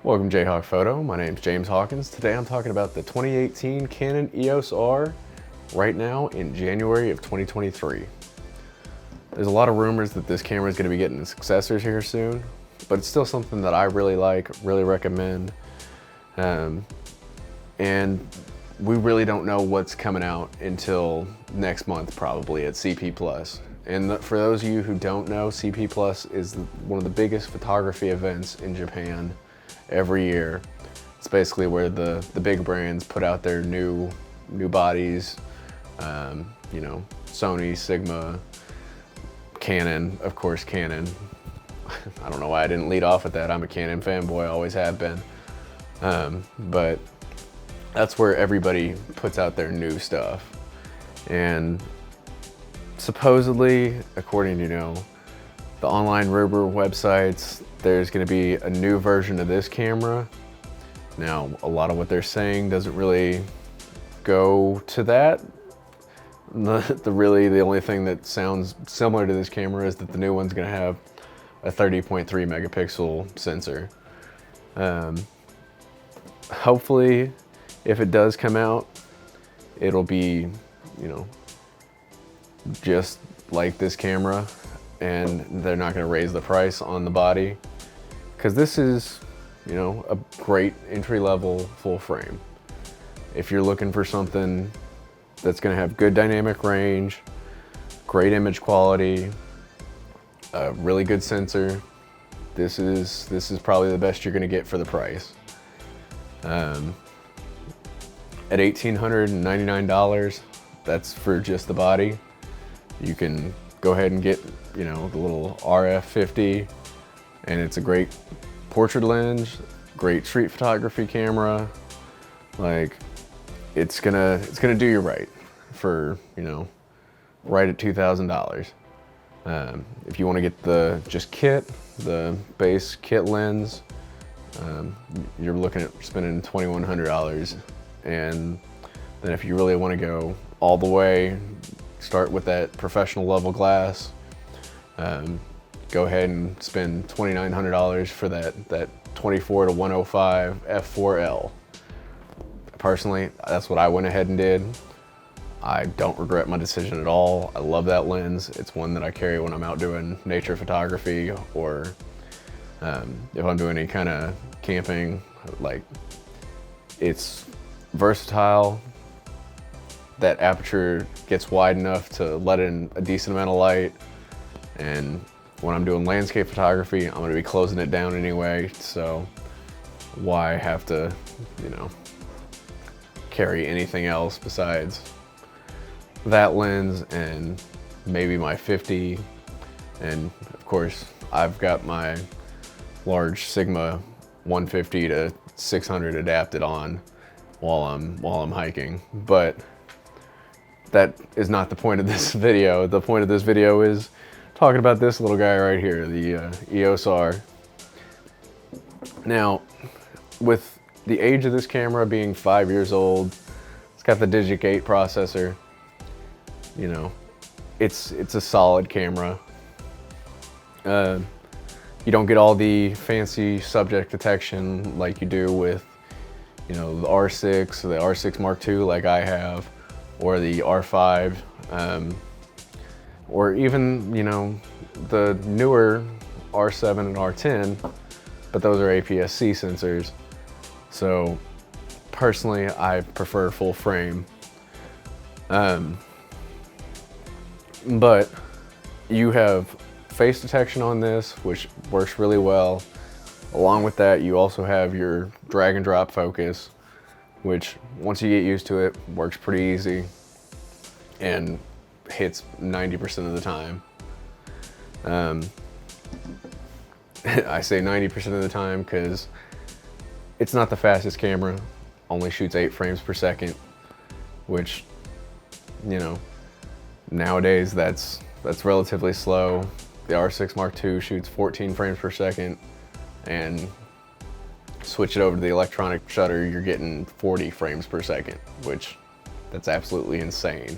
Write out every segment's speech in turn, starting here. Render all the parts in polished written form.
Welcome to Jayhawk Photo. My name's James Hawkins. Today I'm talking about the 2018 Canon EOS R right now in January of 2023. There's a lot of rumors that this camera is going to be getting successors here soon, but it's still something that I really like, really recommend. And we really don't know what's coming out until next month, probably at CP Plus. And for those of you who don't know, CP Plus is one of the biggest photography events in Japan every year. It's basically where the big brands put out their new bodies. You know, Sony, Sigma, Canon, of course Canon. I don't know why I didn't lead off with that. I'm a Canon fanboy, always have been. But that's where everybody puts out their new stuff. And supposedly, according to, the online rumor websites, there's going to be a new version of this camera. Now, a lot of what they're saying doesn't really go to that. The only thing that sounds similar to this camera is that the new one's going to have a 30.3 megapixel sensor. Hopefully, if it does come out, it'll be, just like this camera, and they're not going to raise the price on the body, because this is, a great entry-level full frame. If you're looking for something that's going to have good dynamic range, great image quality, a really good sensor, this is probably the best you're going to get for the price. At $1,899, that's for just the body. You can go ahead and get, the little RF50, and it's a great portrait lens, great street photography camera. Like, it's gonna do you right for, right at $2,000. If you want to get the base kit lens, you're looking at spending $2,100. And then if you really want to go all the way, start with that professional level glass, go ahead and spend $2,900 for that 24 to 105 f4L. Personally, that's what I went ahead and did. I don't regret my decision at all. I love that lens. It's one that I carry when I'm out doing nature photography, or if I'm doing any kind of camping. Like, it's versatile. That aperture gets wide enough to let in a decent amount of light, and when I'm doing landscape photography, I'm going to be closing it down anyway, so why have to, carry anything else besides that lens and maybe my 50. And of course, I've got my large Sigma 150 to 600 adapted on while I'm hiking. But that is not the point of this video. The point of this video is talking about this little guy right here, the EOS R. Now, with the age of this camera being 5 years old, it's got the Digic 8 processor. It's a solid camera. You don't get all the fancy subject detection like you do with, the R6, or the R6 Mark II like I have, or the R5, or even, the newer R7 and R10, but those are APS-C sensors. So personally, I prefer full frame. But you have face detection on this, which works really well. Along with that, you also have your drag and drop focus, which once you get used to it, works pretty easy and hits 90% of the time. I say 90% of the time because it's not the fastest camera, only shoots 8 frames per second, which, nowadays that's relatively slow. The R6 Mark II shoots 14 frames per second, and switch it over to the electronic shutter, you're getting 40 frames per second, which that's absolutely insane.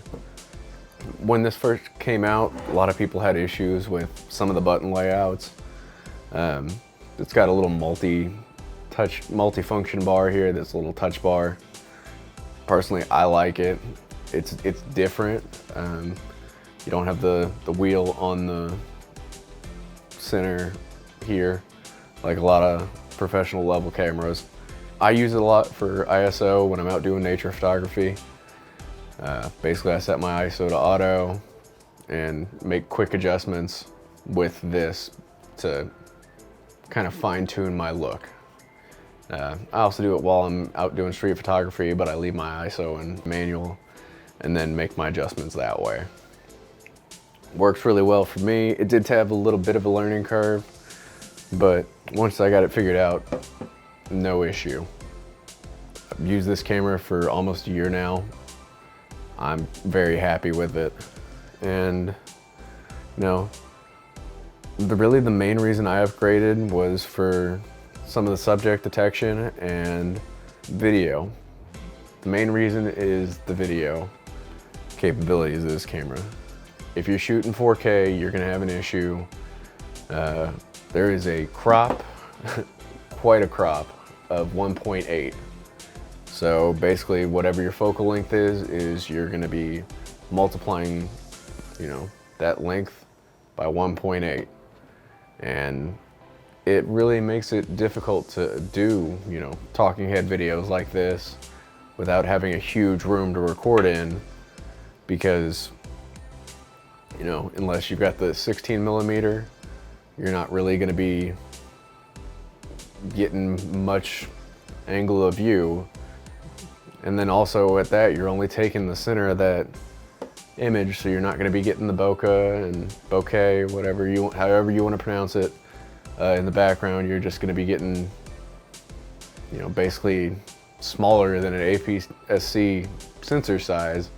When this first came out, a lot of people had issues with some of the button layouts. It's got a little multi touch multifunction bar here, this little touch bar. Personally, I like it. It's different. You don't have the wheel on the center here like a lot of professional level cameras. I use it a lot for ISO when I'm out doing nature photography. Basically, I set my ISO to auto and make quick adjustments with this to kind of fine-tune my look. I also do it while I'm out doing street photography, but I leave my ISO in manual and then make my adjustments that way. Works really well for me. It did have a little bit of a learning curve, but once I got it figured out, no issue. I've used this camera for almost a year now. I'm very happy with it. And really the main reason I upgraded was for some of the subject detection and video. The main reason is the video capabilities of this camera. If you're shooting 4K, you're gonna have an issue. There is a crop, quite a crop, of 1.8. So basically whatever your focal length is you're gonna be multiplying, that length by 1.8. And it really makes it difficult to do, talking head videos like this without having a huge room to record in, because, unless you've got the 16mm, you're not really gonna be getting much angle of view. And then also at that, you're only taking the center of that image, so you're not going to be getting the bokeh and bokeh, however you want to pronounce it, in the background. You're just going to be getting, basically smaller than an APS-C sensor size,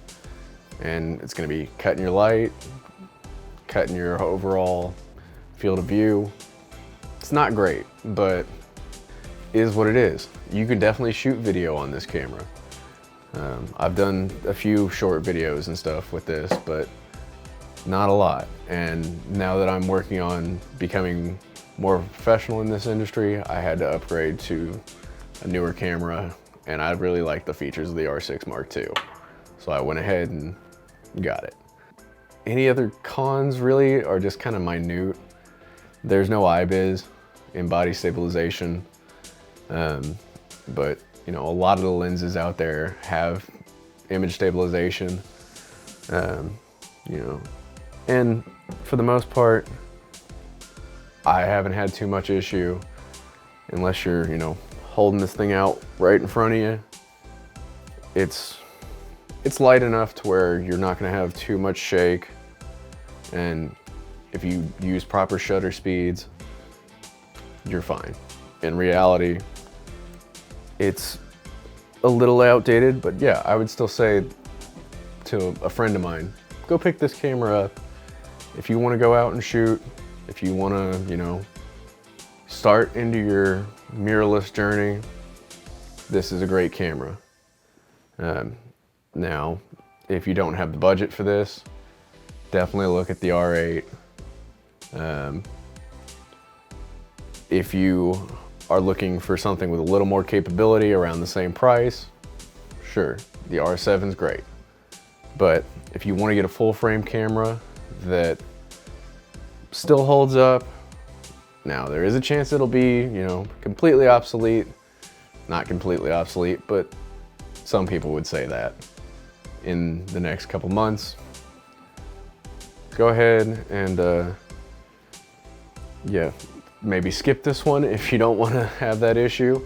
and it's going to be cutting your light, cutting your overall field of view. It's not great, but it is what it is. You can definitely shoot video on this camera. I've done a few short videos and stuff with this, but not a lot. And now that I'm working on becoming more professional in this industry, I had to upgrade to a newer camera, and I really like the features of the R6 Mark II. So I went ahead and got it. Any other cons really are just kind of minute. There's no IBIS in body stabilization, but a lot of the lenses out there have image stabilization, and for the most part, I haven't had too much issue unless you're, holding this thing out right in front of you. It's light enough to where you're not gonna have too much shake, and if you use proper shutter speeds, you're fine. In reality, it's a little outdated, but yeah, I would still say to a friend of mine, go pick this camera up. If you want to go out and shoot, if you want to, start into your mirrorless journey, this is a great camera. Now, if you don't have the budget for this, definitely look at the R8. If you are looking for something with a little more capability around the same price, sure, the R7's great. But if you want to get a full frame camera that still holds up, now there is a chance it'll be, completely obsolete. Not completely obsolete, but some people would say that in the next couple months. Go ahead and, maybe skip this one if you don't want to have that issue.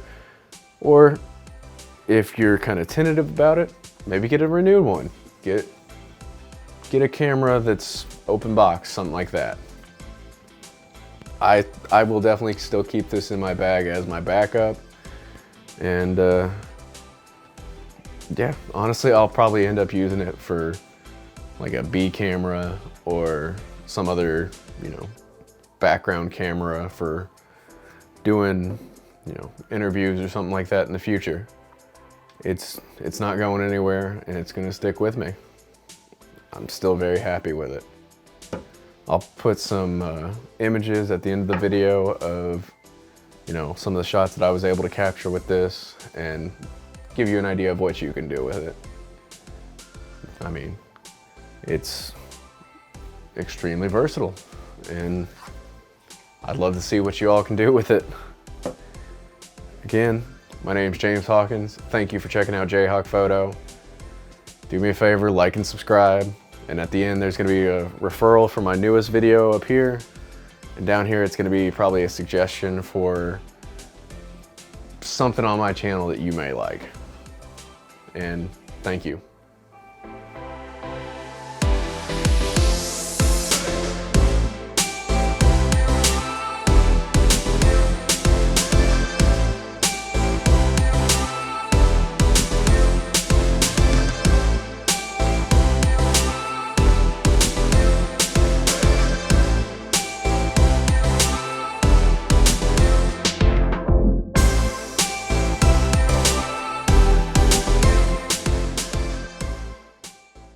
Or if you're kind of tentative about it, maybe get a renewed one. Get a camera that's open box, something like that. I will definitely still keep this in my bag as my backup. And yeah, honestly, I'll probably end up using it for like a B camera or some other, background camera for doing, interviews or something like that in the future. It's not going anywhere, and it's gonna stick with me. I'm still very happy with it. I'll put some images at the end of the video of, you know, some of the shots that I was able to capture with this and give you an idea of what you can do with it. I mean, it's extremely versatile, and I'd love to see what you all can do with it. Again, my name's James Hawkins. Thank you for checking out Jayhawk Photo. Do me a favor, like and subscribe. And at the end, there's gonna be a referral for my newest video up here. And down here, it's gonna be probably a suggestion for something on my channel that you may like. And thank you.